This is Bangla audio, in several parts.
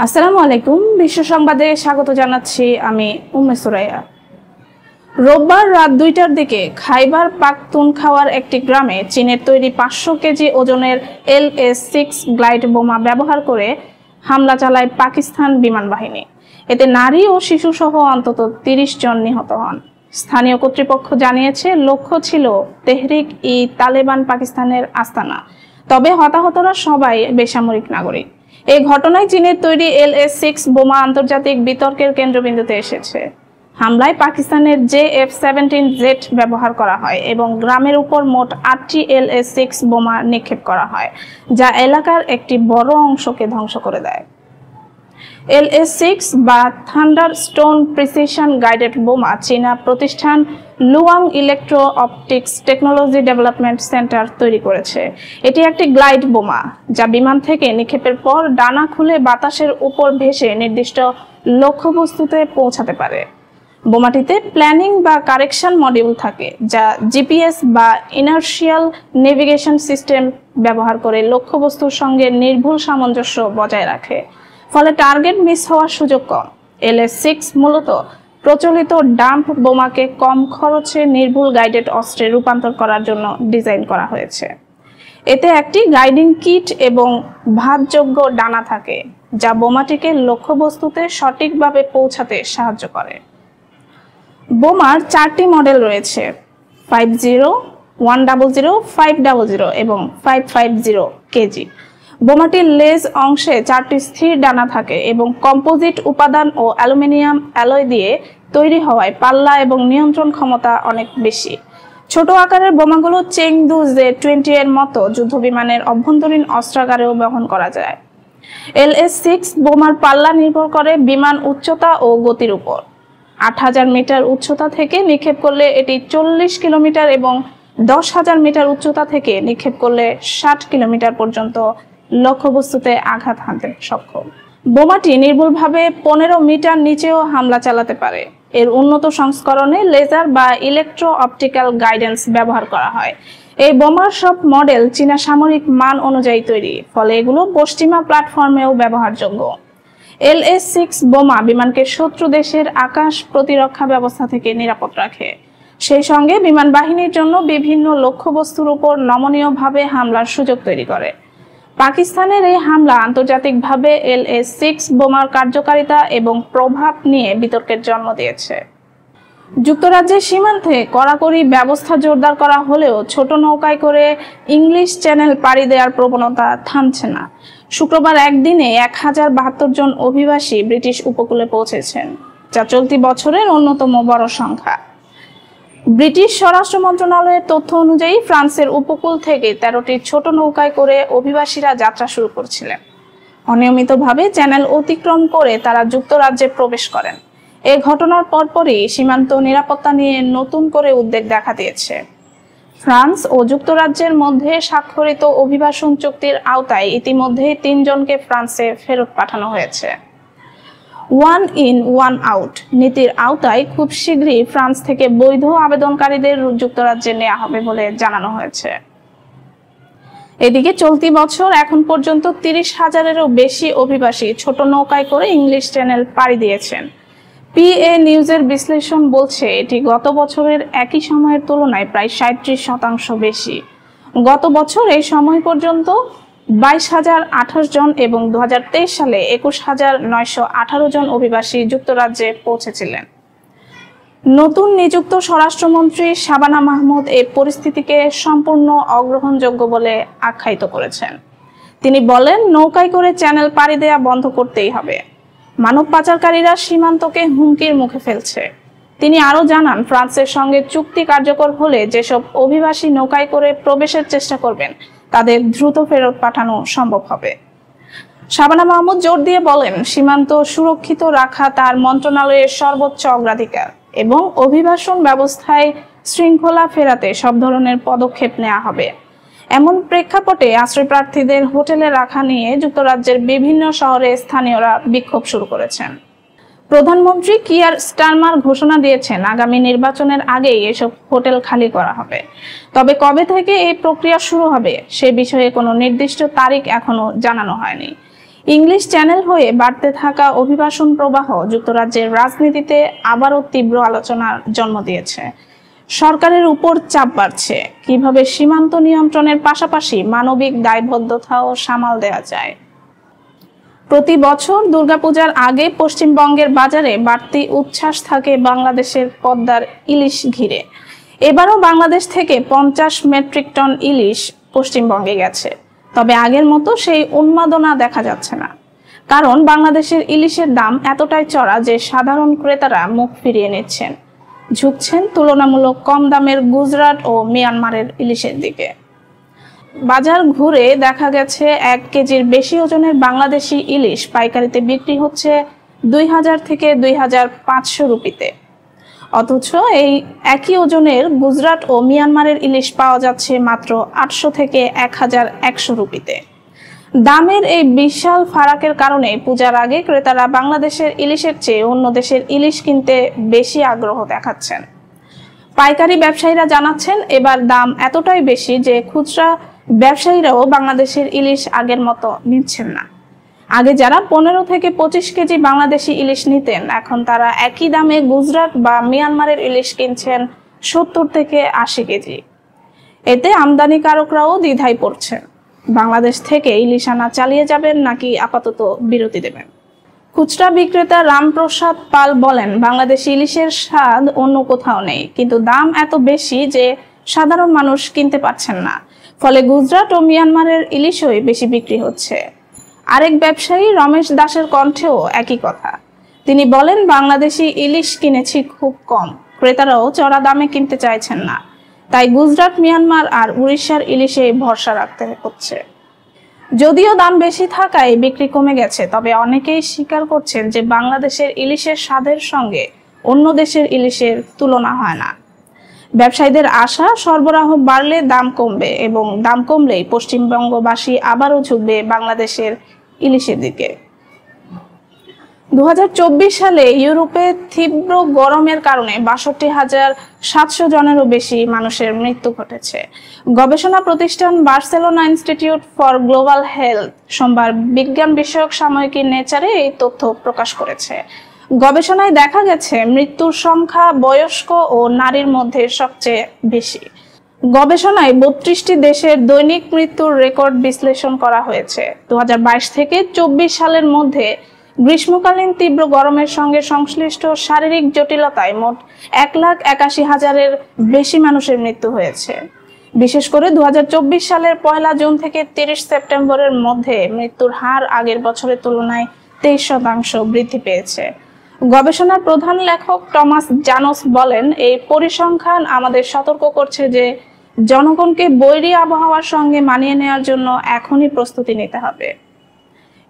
আসসালামু আলাইকুম। বিশ্ব সংবাদে স্বাগত জানাচ্ছি আমি উম্মে সুরাইয়া। রোববার রাত ২টার দিকে খাইবার পাখতুনখাওয়ার একটি গ্রামে চীনের তৈরি ৫০০ কেজি ওজনের LS-6 গ্লাইড বোমা ব্যবহার করে হামলা চালায় পাকিস্তান বিমান বাহিনী। এতে নারী ও শিশুসহ অন্তত ৩০ জন নিহত হন। স্থানীয় কর্তৃপক্ষ জানিয়েছে লক্ষ্য ছিল তেহরিক-ই-তালেবান পাকিস্তানের আস্তানা, তবে হতাহতরা সবাই বেসামরিক নাগরিক। এই ঘটনায় চীনের তৈরি LS-6 বোমা আন্তর্জাতিক বিতর্কের কেন্দ্রবিন্দুতে এসেছে। হামলায় পাকিস্তানের JF-17Z ব্যবহার করা হয় এবং গ্রামের উপর মোট ৮টি LS-6 বোমা নিক্ষেপ করা হয়, যা এলাকার একটি বড় অংশকে ধ্বংস করে দেয়। LS-6 বা থান্ডারস্টোন প্রিসিশন গাইডেড বোমা চীনা প্রতিষ্ঠান লুয়াং electro optics technology development centre তৈরি করেছে। এটি একটি গ্লাইড বোমা যা বিমান থেকে নিক্ষেপের পর ডানা খুলে বাতাসের উপর ভেসে নির্দিষ্ট লক্ষ্যবস্তুতে পৌঁছাতে পারে। বোমাটিতে প্ল্যানিং বা কারেকশন মডিউল থাকে, যা GPS বা ইনার্শিয়াল নেভিগেশন সিস্টেম ব্যবহার করে লক্ষ্যবস্তুর সঙ্গে নির্ভুল সামঞ্জস্য বজায় রাখে, ফলে টার্গেট মিস হওয়ার সুযোগ কম। LS-6 মূলত প্রচলিত ডাম্প বোমাকে কম খরচে নির্ভুল গাইডেড অস্ত্রে রূপান্তর করার জন্য ডিজাইন করা হয়েছে। এতে একটি গাইডিং কিট এবং ভাঁজযোগ্য ডানা থাকে, যা বোমাটিকে লক্ষ্যবস্তুতে সঠিকভাবে পৌঁছাতে সাহায্য করে। বোমার 4টি মডেল রয়েছে: 50, 100, 500 এবং 550 কেজি। বোমাটির লেজ অংশে 4টি স্থির ডানা থাকে এবং কম্পোজিট উপাদান ও অ্যালুমিনিয়াম অ্যালয় দিয়ে তৈরি হওয়ায় পাল্লা এবং নিয়ন্ত্রণ ক্ষমতা অনেক বেশি। ছোট আকারের বোমাগুলো চেংদু Z-20 এর মতো যুদ্ধবিমানের অভ্যন্তরীণ অস্ত্রাগারেও বহন করা যায়। LS-6 বোমার পাল্লা নির্ভর করে বিমান উচ্চতা ও গতির উপর। ৮,০০০ মিটার উচ্চতা থেকে নিক্ষেপ করলে এটি ৪০ কিলোমিটার এবং ১০,০০০ মিটার উচ্চতা থেকে নিক্ষেপ করলে ৬০ কিলোমিটার পর্যন্ত লক্ষ্যবস্তুতে আঘাত হানতে সক্ষম। বোমাটি নির্ভুলভাবে ১৫ মিটার নিচেও হামলা চালাতে পারে। এর উন্নত সংস্করণে লেজার বা ইলেকট্রো অপটিক্যাল গাইডেন্স ব্যবহার করা হয়। এই বোমার সব মডেল চীনা সামরিক মান অনুযায়ী তৈরি, ফলে এগুলো পশ্চিমা প্ল্যাটফর্মেও ব্যবহারযোগ্য। LS-6 বোমা বিমানকে শত্রু দেশের আকাশ প্রতিরক্ষা ব্যবস্থা থেকে নিরাপদ রাখে, সেই সঙ্গে বিমান বাহিনীর জন্য বিভিন্ন লক্ষ্যবস্তুর উপর নমনীয়ভাবে হামলার সুযোগ তৈরি করে। পাকিস্তানের এই হামলা আন্তর্জাতিকভাবে LS-6 বোমার কার্যকারিতা এবং প্রভাব নিয়ে বিতর্কের জন্ম দিয়েছে। যুক্তরাজ্যের সীমান্তে কড়াকড়ি ব্যবস্থা জোরদার করা হলেও ছোট নৌকায় করে ইংলিশ চ্যানেল পাড়ি দেওয়ার প্রবণতা থামছে না। শুক্রবার একদিনে ১,০৭২ জন অভিবাসী ব্রিটিশ উপকূলে পৌঁছেছেন, যা চলতি বছরের অন্যতম বড় সংখ্যা। ব্রিটিশ স্বরাষ্ট্র মন্ত্রণালয়ের তথ্য অনুযায়ী ফ্রান্সের উপকূল থেকে ১৩টি ছোট নৌকায় করে অভিবাসীরা যাত্রা শুরু করছিলেন। অনিয়মিতভাবে চ্যানেল অতিক্রম করে তারা যুক্তরাজ্যে প্রবেশ করেন। এ ঘটনার পরপরই সীমান্ত নিরাপত্তা নিয়ে নতুন করে উদ্বেগ দেখা দিয়েছে। ফ্রান্স ও যুক্তরাজ্যের মধ্যে স্বাক্ষরিত অভিবাসন চুক্তির আওতায় ইতিমধ্যেই ৩ জনকে ফ্রান্সে ফেরত পাঠানো হয়েছে। ওয়ান ইন ওয়ান আউট নীতির আওতায় খুব শীঘ্রই ফ্রান্স থেকে বৈধ আবেদনকারীদের যুক্তরাজ্যে নেওয়া হবে বলে জানানো হয়েছে। এদিকে চলতি বছর এখন পর্যন্ত ৩০,০০০-এরও বেশি অভিবাসী ছোট নৌকায় করে ইংলিশ চ্যানেল পাড়ি দিয়েছেন। PA নিউজের বিশ্লেষণ বলছে এটি গত বছরের একই সময়ের তুলনায় প্রায় ৩৭% বেশি। গত বছর এই সময় পর্যন্ত ২২,০২৮ জন এবং ২০২৩ সালে ২১,৯১৮ জন অভিবাসী যুক্তরাজ্যে পৌঁছেছিলেন। নতুন নিযুক্ত স্বরাষ্ট্রমন্ত্রী শাবানা মাহমুদ এই পরিস্থিতিকে সম্পূর্ণ অগ্রহণযোগ্য বলে আখ্যায়িত করেছেন। তিনি বলেন, নৌকায় করে চ্যানেল পাড়ি দেওয়া বন্ধ করতেই হবে। মানব পাচারকারীরা সীমান্তকে হুমকির মুখে ফেলছে। তিনি আরও জানান, ফ্রান্সের সঙ্গে চুক্তি কার্যকর হলে যেসব অভিবাসী নৌকায় করে প্রবেশের চেষ্টা করবেন তাদের দ্রুত ফেরত পাঠানো সম্ভব হবে। শাবানা মাহমুদ জোর দিয়ে বলেন, সীমান্ত সুরক্ষিত রাখা তার মন্ত্রণালয়ের সর্বোচ্চ অগ্রাধিকার এবং অভিবাসন ব্যবস্থায় শৃঙ্খলা ফেরাতে সব ধরনের পদক্ষেপ নেওয়া হবে। এমন প্রেক্ষাপটে আশ্রয়প্রার্থীদের হোটেলে রাখা নিয়ে যুক্তরাজ্যের বিভিন্ন শহরে স্থানীয়রা বিক্ষোভ শুরু করেছেন। প্রধানমন্ত্রী কিয়ার স্টারমার ঘোষণা দিয়েছেন, আগামী নির্বাচনের আগেই এসব হোটেল খালি করা হবে। তবে কবে থেকে এই প্রক্রিয়া শুরু হবে সে বিষয়ে কোনো নির্দিষ্ট তারিখ এখনো জানানো হয়নি। ইংলিশ চ্যানেল হয়ে বাড়তে থাকা অভিবাসন প্রবাহ যুক্তরাজ্যের রাজনীতিতে আবারও তীব্র আলোচনার জন্ম দিয়েছে। সরকারের উপর চাপ বাড়ছে, কিভাবে সীমান্ত নিয়ন্ত্রণের পাশাপাশি মানবিক দায়বদ্ধতাও সামাল দেওয়া যায়। প্রতি বছর দুর্গাপূজার আগে পশ্চিমবঙ্গের বাজারে বাড়তি উচ্ছ্বাস থাকে বাংলাদেশের পদ্মার ইলিশ ঘিরে। এবারও বাংলাদেশ থেকে 50 মেট্রিক টন ইলিশ পশ্চিমবঙ্গে গেছে। তবে আগের মতো সেই উন্মাদনা দেখা যাচ্ছে না, কারণ বাংলাদেশের ইলিশের দাম এতটাই চড়া যে সাধারণ ক্রেতারা মুখ ফিরিয়ে নিচ্ছেন, ঝুঁকছেন তুলনামূলক কম দামের গুজরাট ও মিয়ানমারের ইলিশের দিকে। বাজার ঘুরে দেখা গেছে 1 কেজির বেশি ওজনের বাংলাদেশি ইলিশ পাইকারিতে বিক্রি হচ্ছে 2000 থেকে 2500 রুপিতে, অথচ এই একই ওজনের গুজরাট ও মিয়ানমারের ইলিশ পাওয়া যাচ্ছে মাত্র 800 থেকে 1100 রুপিতে। দামের এই বিশাল ফারাকের কারণে পূজার আগে ক্রেতারা বাংলাদেশের ইলিশের চেয়ে অন্য দেশের ইলিশ কিনতে বেশি আগ্রহ দেখাচ্ছেন। পাইকারি ব্যবসায়ীরা জানাচ্ছেন এবার দাম এতটাই বেশি যে খুচরা ব্যবসায়ীরাও বাংলাদেশের ইলিশ আগের মতো নিচ্ছেন না। আগে যারা 15 থেকে 25 কেজি বাংলাদেশি ইলিশ নিতেন, এখন তারা একই দামে গুজরাট বা মিয়ানমারের ইলিশ কিনছেন 70 থেকে 80 কেজি। এতে আমদানিকারকরাও দ্বিধায় পড়ছেন, বাংলাদেশ থেকে ইলিশ আনা চালিয়ে যাবেন নাকি আপাতত বিরতি দেবেন। খুচরা বিক্রেতা রামপ্রসাদ পাল বলেন, বাংলাদেশি ইলিশের স্বাদ অন্য কোথাও নেই, কিন্তু দাম এত বেশি যে সাধারণ মানুষ কিনতে পারছেন না, ফলে গুজরাট ও মিয়ানমারের ইলিশই বেশি বিক্রি হচ্ছে। আরেক ব্যবসায়ী রমেশ দাসের কণ্ঠেও একই কথা। তিনি বলেন, বাংলাদেশি ইলিশ কিনেছি খুব কম, ক্রেতারাও চড়া দামে কিনতে চাইছেন না, তাই গুজরাট, মিয়ানমার আর উড়িষ্যার ইলিশে ভরসা রাখতে হচ্ছে। যদিও দাম বেশি থাকায় বিক্রি কমে গেছে, তবে অনেকেই স্বীকার করছেন যে বাংলাদেশের ইলিশের স্বাদের সঙ্গে অন্য দেশের ইলিশের তুলনা হয় না। ব্যবসায়ীদের আশা, সরবরাহ বাড়লে দাম কমবে এবং দাম কমলেই পশ্চিমবঙ্গবাসী আবারও ঝুঁকবে বাংলাদেশের ইলিশের দিকে। 2024 সালে ইউরোপে তীব্র গরমের কারণে 62,700 জনেরও বেশি মানুষের মৃত্যু ঘটেছে। গবেষণা প্রতিষ্ঠান Barcelona institute for global health সোমবার বিজ্ঞান বিষয়ক সাময়িকী নেচারে এই তথ্য প্রকাশ করেছে। গবেষণায় দেখা গেছে মৃত্যুর সংখ্যা বয়স্ক ও নারীর মধ্যে সবচেয়ে বেশি। গবেষণায় 32টি দেশের দৈনিক মৃত্যুর রেকর্ড বিশ্লেষণ করা হয়েছে। 2022 থেকে 24 সালের মধ্যে গ্রীষ্মকালীন তীব্র গরমের সঙ্গে সংশ্লিষ্ট শারীরিক জটিলতায় মোট 1,81,000-এর বেশি মানুষের মৃত্যু হয়েছে। বিশেষ করে 2024 সালের 1 জুন থেকে 30 সেপ্টেম্বরের মধ্যে মৃত্যুর হার আগের বছরের তুলনায় 23% বৃদ্ধি পেয়েছে। গবেষণার প্রধান লেখক টমাস জানোস বলেন, এই পরিসংখ্যান আমাদের সতর্ক করছে যে জনগণকে বৈরী আবহাওয়ার সঙ্গে মানিয়ে নেওয়ার জন্য এখনই প্রস্তুতি নিতে হবে।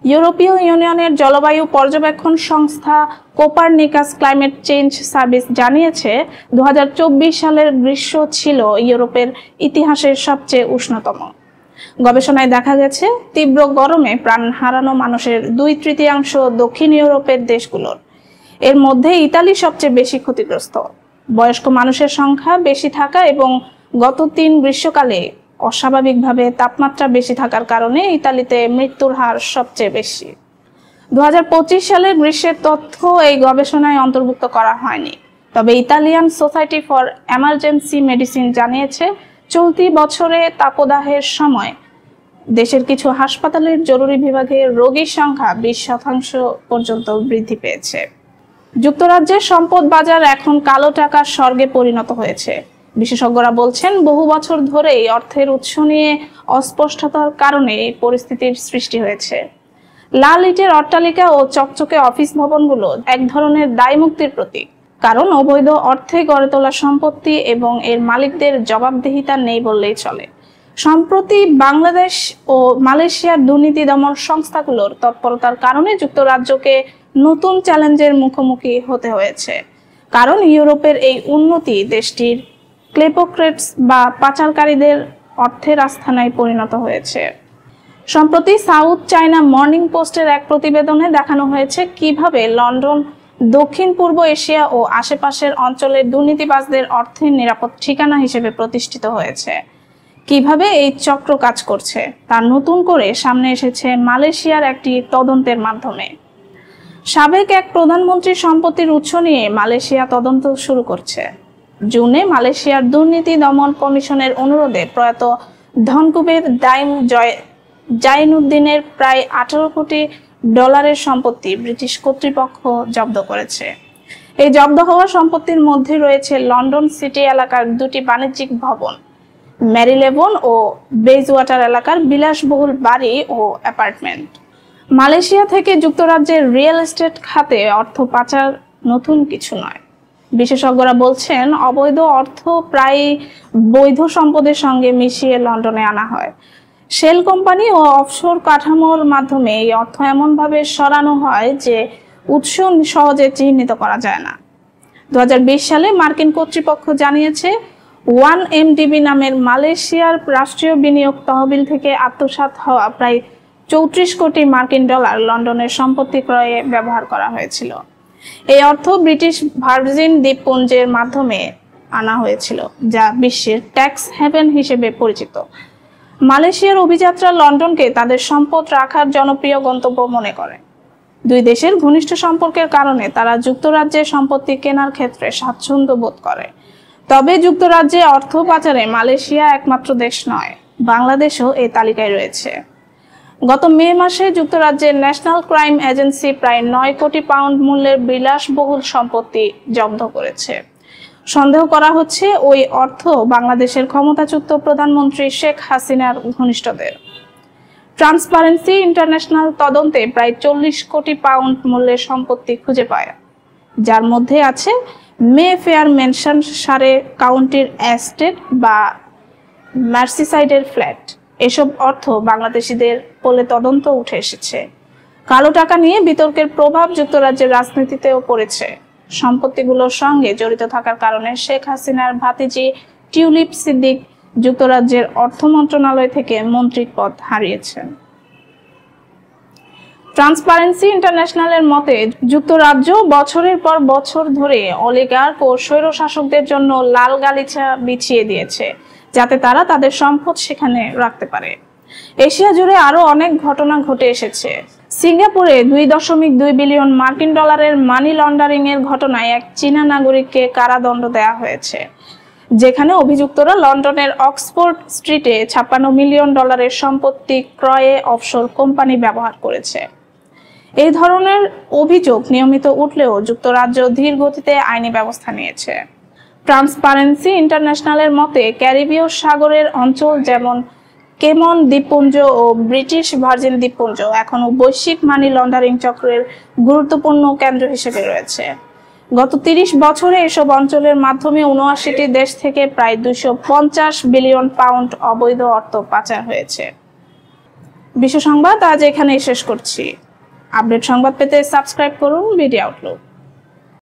ইউরোপীয় ইউনিয়নের জলবায়ু পর্যবেক্ষণ সংস্থা কোপারনিকাস ক্লাইমেট চেঞ্জ সার্ভিস জানিয়েছে, 2024 সালের গ্রীষ্ম ছিল ইউরোপের ইতিহাসের সবচেয়ে উষ্ণতম। গবেষণায় দেখা গেছে, তীব্র গরমে প্রাণ হারানো মানুষের 2/3 দক্ষিণ ইউরোপের দেশগুলোর। এর মধ্যে ইতালি সবচেয়ে বেশি ক্ষতিগ্রস্ত। বয়স্ক মানুষের সংখ্যা বেশি থাকা এবং গত 3 গ্রীষ্মকালে অস্বাভাবিকভাবে তাপমাত্রা বেশি থাকার কারণে ইতালিতে মৃত্যুর হার সবচেয়ে বেশি। 2025 সালের গ্রীষ্মের তথ্য এই গবেষণায় অন্তর্ভুক্ত করা হয়নি। তবে Italian society for emergency medicine জানিয়েছে, চলতি বছরে তাপদাহের সময় দেশের কিছু হাসপাতালের জরুরি বিভাগে রোগীর সংখ্যা 20% পর্যন্ত বৃদ্ধি পেয়েছে। যুক্তরাজ্যের সম্পদ বাজার এখন কালো টাকার স্বর্গে পরিণত হয়েছে। বিশেষজ্ঞরা বলছেন, বহু বছর ধরেই অর্থের উৎস নিয়ে অস্পষ্টতার কারণে এই পরিস্থিতির সৃষ্টি হয়েছে। লাল ইটের অট্টালিকা ও চকচকে অফিস ভবনগুলো এক ধরনের দায়মুক্তির প্রতীক, কারণ অবৈধ অর্থে গড়ে তোলা সম্পত্তি এবং এর মালিকদের জবাবদিহিতা নেই বললেই চলে। সম্প্রতি বাংলাদেশ ও মালয়েশিয়ার দুর্নীতি দমন সংস্থাগুলোর তৎপরতার কারণে যুক্তরাজ্যকে নতুন চ্যালেঞ্জের মুখোমুখি হতে হয়েছে, কারণ ইউরোপের এই উন্নতি দেশটির ক্লেপোক্রেটস বা পাচারকারীদের অর্থের আস্থানায় পরিণত হয়েছে। সম্প্রতি সাউথ চায়না মর্নিং পোস্টের এক প্রতিবেদনে দেখানো হয়েছে কিভাবে লন্ডন দক্ষিণ পূর্ব এশিয়া ও আশেপাশের অঞ্চলের দুর্নীতিবাজদের অর্থের নিরাপদ ঠিকানা হিসেবে প্রতিষ্ঠিত হয়েছে। কিভাবে এই চক্র কাজ করছে তা নতুন করে সামনে এসেছে মালয়েশিয়ার একটি তদন্তের মাধ্যমে। সাবেক এক প্রধানমন্ত্রীর সম্পত্তির উৎস নিয়ে মালয়েশিয়া তদন্ত শুরু করছে। জুনে মালয়েশিয়ার দুর্নীতি দমন কমিশনের অনুরোধে প্রয়াত ধনকুবের দাইম জাইনুদ্দিনের প্রায় 18 কোটি ডলারের সম্পত্তি ব্রিটিশ কর্তৃপক্ষ জব্দ করেছে। এই জব্দ হওয়া সম্পত্তির মধ্যে রয়েছে লন্ডন সিটি এলাকার দুটি বাণিজ্যিক ভবন, ম্যারিলেবোন ও বেইজওয়াটার এলাকার বিলাসবহুল বাড়ি ও অ্যাপার্টমেন্ট। মালয়েশিয়া থেকে যুক্তরাজ্যের রিয়েল এস্টেট খাতে অর্থ পাচার নতুন কিছু নয়। বিশেষজ্ঞরা বলছেন, অবৈধ অর্থ প্রায় বৈধ সম্পদের সঙ্গে মিশিয়ে লন্ডনে আনা হয়। শেল কোম্পানি ও অফশোর কাঠামোর মাধ্যমে এই অর্থ এমনভাবে সরানো হয় যে উৎস সহজে চিহ্নিত করা যায় না। 2020 সালে মার্কিন কর্তৃপক্ষ জানিয়েছে, 1MDB নামের মালয়েশিয়ার রাষ্ট্রীয় বিনিয়োগ তহবিল থেকে আত্মসাৎ হওয়া প্রায় 34 কোটি মার্কিন ডলার লন্ডনের সম্পত্তি ক্রয়ে ব্যবহার করা হয়েছিল। এই অর্থ ব্রিটিশ ভার্জিন দ্বীপপুঞ্জের মাধ্যমে আনা হয়েছিল, যা বিশ্বের ট্যাক্স হেভেন হিসেবে পরিচিত। মালয়েশিয়ার অভিযাত্রা লন্ডনকে তাদের সম্পদ রাখার জনপ্রিয় গন্তব্য মনে করে। দুই দেশের ঘনিষ্ঠ সম্পর্কের কারণে তারা যুক্তরাজ্যে সম্পত্তি কেনার ক্ষেত্রে স্বাচ্ছন্দ্য বোধ করে। তবে যুক্তরাজ্যে অর্থ পাচারে মালয়েশিয়া একমাত্র দেশ নয়, বাংলাদেশও এই তালিকায় রয়েছে। গত মে মাসে যুক্তরাজ্যের ন্যাশনাল ক্রাইম এজেন্সি প্রায় 9 কোটি পাউন্ড মূল্যের বিলাসবহুল সম্পত্তি জব্দ করেছে। সন্দেহ করা হচ্ছে ওই অর্থ বাংলাদেশের ক্ষমতাচ্যুত প্রধানমন্ত্রী শেখ হাসিনার ঘনিষ্ঠদের। ট্রান্সপারেন্সি ইন্টারন্যাশনাল তদন্তে প্রায় 40 কোটি পাউন্ড মূল্যের সম্পত্তি খুঁজে পায়, যার মধ্যে আছে মে ফেয়ার মেনশন সারে কাউন্টির এস্টেট বা মার্সিসাইডের ফ্ল্যাট। এসব অর্থ বাংলাদেশিদের বলে তদন্ত উঠে এসেছে। কালো টাকা নিয়ে বিতর্কের প্রভাব যুক্তরাজ্যের রাজনীতিতেও পড়েছে। সম্পত্তিগুলোর সঙ্গে জড়িত থাকার কারণে শেখ হাসিনার ভাতিজি টিউলিপ সিদ্দিক যুক্তরাজ্যের অর্থ মন্ত্রণালয় থেকে মন্ত্রীর পদ হারিয়েছেন। ট্রান্সপারেন্সি ইন্টারন্যাশনালের মতে, যুক্তরাজ্য বছরের পর বছর ধরে অলিগার্ক ও স্বৈরশাসকদের জন্য লাল গালিচা বিছিয়ে দিয়েছে, যাতে তারা তাদের সম্পদ সেখানে রাখতে পারে। এশিয়া জুড়ে আরো অনেক ঘটনা ঘটে এসেছে। সিঙ্গাপুরে 2.2 বিলিয়ন মার্কিন ডলারের মানি লন্ডারিং এর ঘটনায় এক চীনা নাগরিককে কারাদণ্ড দেওয়া হয়েছে, যেখানে অভিযুক্তরা লন্ডনের অক্সফোর্ড স্ট্রিটে 56 মিলিয়ন ডলারের সম্পত্তি ক্রয়ে অফশোর কোম্পানি ব্যবহার করেছে। এই ধরনের অভিযোগ নিয়মিত উঠলেও যুক্তরাজ্য ধীর গতিতে আইনি ব্যবস্থা নিয়েছে। ট্রান্সপারেন্সি ইন্টারন্যাশনালের মতে, ক্যারিবীয় সাগরের অঞ্চল যেমন কেমন দ্বীপপুঞ্জ ও ব্রিটিশ ভার্জিন দ্বীপপুঞ্জ এখনো বৈশ্বিক মানি লন্ডারিং চক্রের গুরুত্বপূর্ণ কেন্দ্র হিসেবে রয়েছে। গত 30 বছরে এসব অঞ্চলের মাধ্যমে 79টি দেশ থেকে প্রায় 250 বিলিয়ন পাউন্ড অবৈধ অর্থ পাচার হয়েছে। বিশ্ব সংবাদ আজ এখানেই শেষ করছি। আপডেট সংবাদ পেতে সাবস্ক্রাইব করুন বিডি আউটলুক।